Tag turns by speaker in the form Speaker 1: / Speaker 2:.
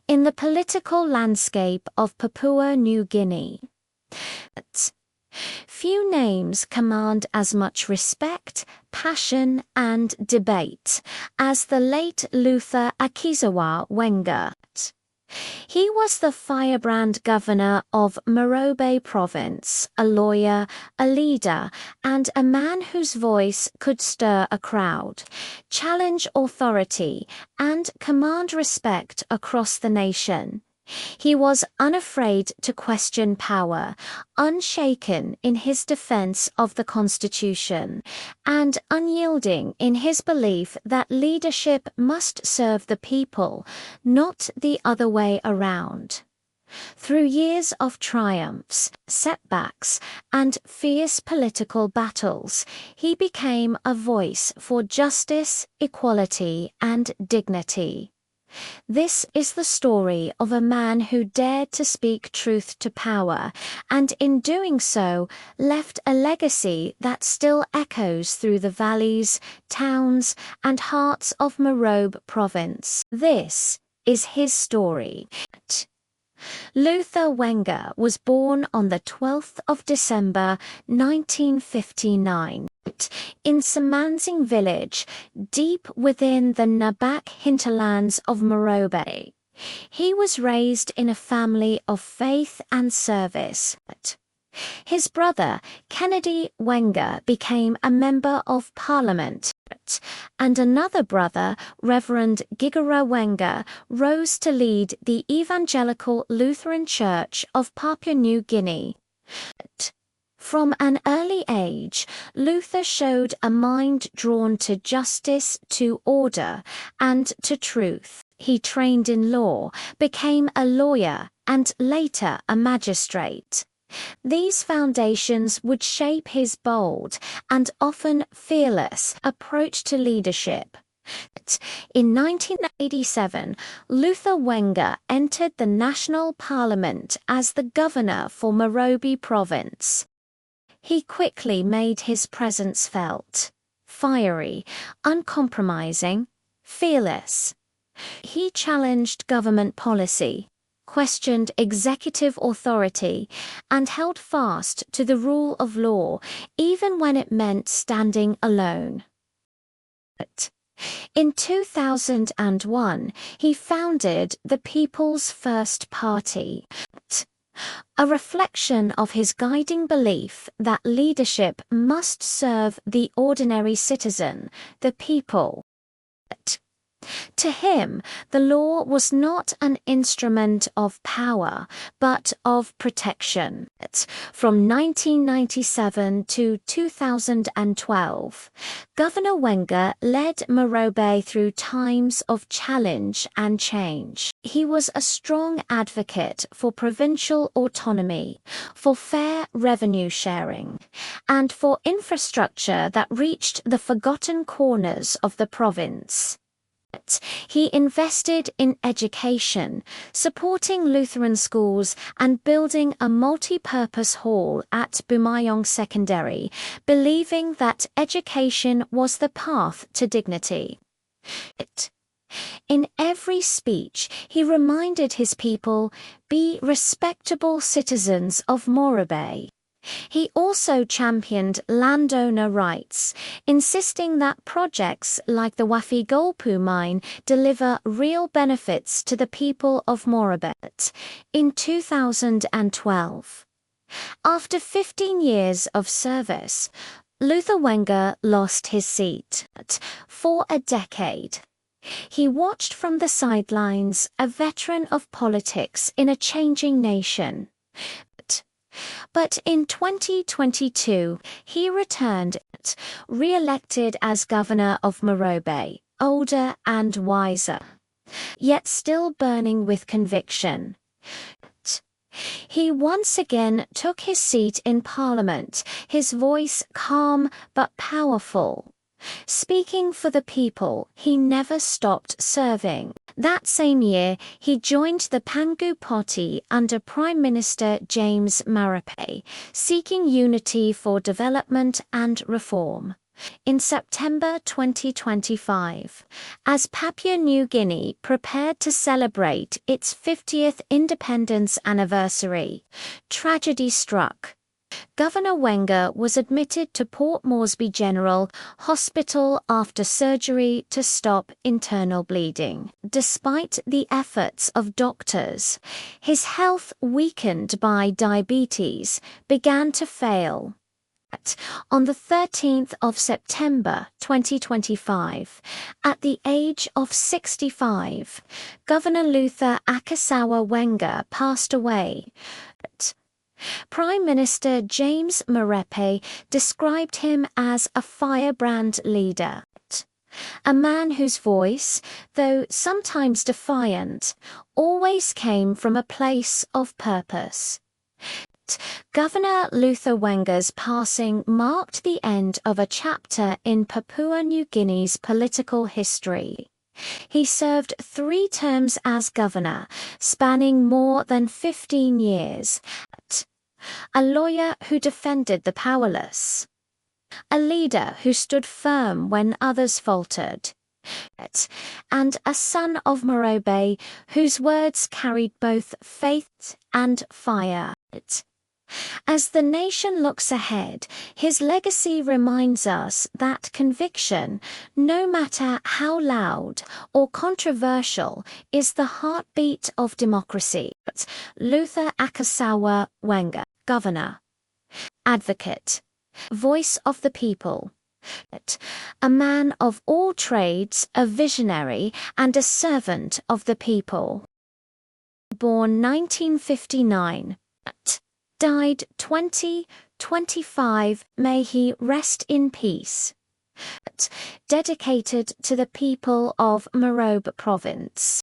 Speaker 1: in the political landscape of Papua New Guinea. Few names command as much respect, passion, and debate as the late Luther Akisawa Wenge. He was the Firebrand Governor of Morobe Province, a lawyer, a leader, and a man whose voice could stir a crowd, challenge authority, and command respect across the nation. He was unafraid to question power, unshaken in his defense of the Constitution, and unyielding in his belief that leadership must serve the people, not the other way around. Through years of triumphs, setbacks, and fierce political battles, he became a voice for justice, equality, and dignity. This is the story of a man who dared to speak truth to power, and in doing so, left a legacy that still echoes through the valleys, towns, and hearts of Morobe Province. This is his story. Luther Wenge was born on the 12th of December 1959 in Samanzing village, deep within the Nabak hinterlands of Morobe. He was raised in a family of faith and service. His brother, Kennedy Wenge, became a member of parliament, and another brother, Reverend Gigara Wenge, rose to lead the Evangelical Lutheran Church of Papua New Guinea. From an early age, Luther showed a mind drawn to justice, to order, and to truth. He trained in law, became a lawyer, and later a magistrate. These foundations would shape his bold and often fearless approach to leadership. In 1987, Luther Wenge entered the national parliament as the governor for Morobe Province. He quickly made his presence felt, fiery, uncompromising, fearless. He challenged government policy, questioned executive authority, and held fast to the rule of law, even when it meant standing alone. In 2001, he founded the People's First Party, a reflection of his guiding belief that leadership must serve the ordinary citizen, the people. To him, the law was not an instrument of power, but of protection. From 1997 to 2012, Governor Wenge led Morobe through times of challenge and change. He was a strong advocate for provincial autonomy, for fair revenue sharing, and for infrastructure that reached the forgotten corners of the province. He invested in education, supporting Lutheran schools and building a multi-purpose hall at Bumayong Secondary, believing that education was the path to dignity. In every speech, he reminded his people, "Be respectable citizens of Morobe." He also championed landowner rights, insisting that projects like the Wafi Golpu mine deliver real benefits to the people of Morobe. In 2012, after 15 years of service, Luther Wenge lost his seat. For a decade, he watched from the sidelines, a veteran of politics in a changing nation. But in 2022, he returned, re-elected as governor of Morobe, older and wiser, yet still burning with conviction. He once again took his seat in Parliament, his voice calm but powerful. Speaking for the people, he never stopped serving. That same year, he joined the Pangu Party under Prime Minister James Marape, seeking unity for development and reform. In September 2025, as Papua New Guinea prepared to celebrate its 50th independence anniversary, tragedy struck. Governor Wenge was admitted to Port Moresby General Hospital after surgery to stop internal bleeding. Despite the efforts of doctors, his health, weakened by diabetes, began to fail. On the 13th of September 2025, at the age of 65, Governor Luther Akisawa Wenge passed away. Prime Minister James Morobe described him as a firebrand leader, a man whose voice, though sometimes defiant, always came from a place of purpose. Governor Luther Wenge's passing marked the end of a chapter in Papua New Guinea's political history. He served 3 terms as governor, spanning more than 15 years. A lawyer who defended the powerless. A leader who stood firm when others faltered. And a son of Morobe whose words carried both faith and fire. As the nation looks ahead, his legacy reminds us that conviction, no matter how loud or controversial, is the heartbeat of democracy. Luther Akisawa Wenge, Governor, Advocate, Voice of the People. A man of all trades, a visionary and a servant of the people. Born 1959. Died 2025, may he rest in peace. Dedicated to the people of Morobe Province.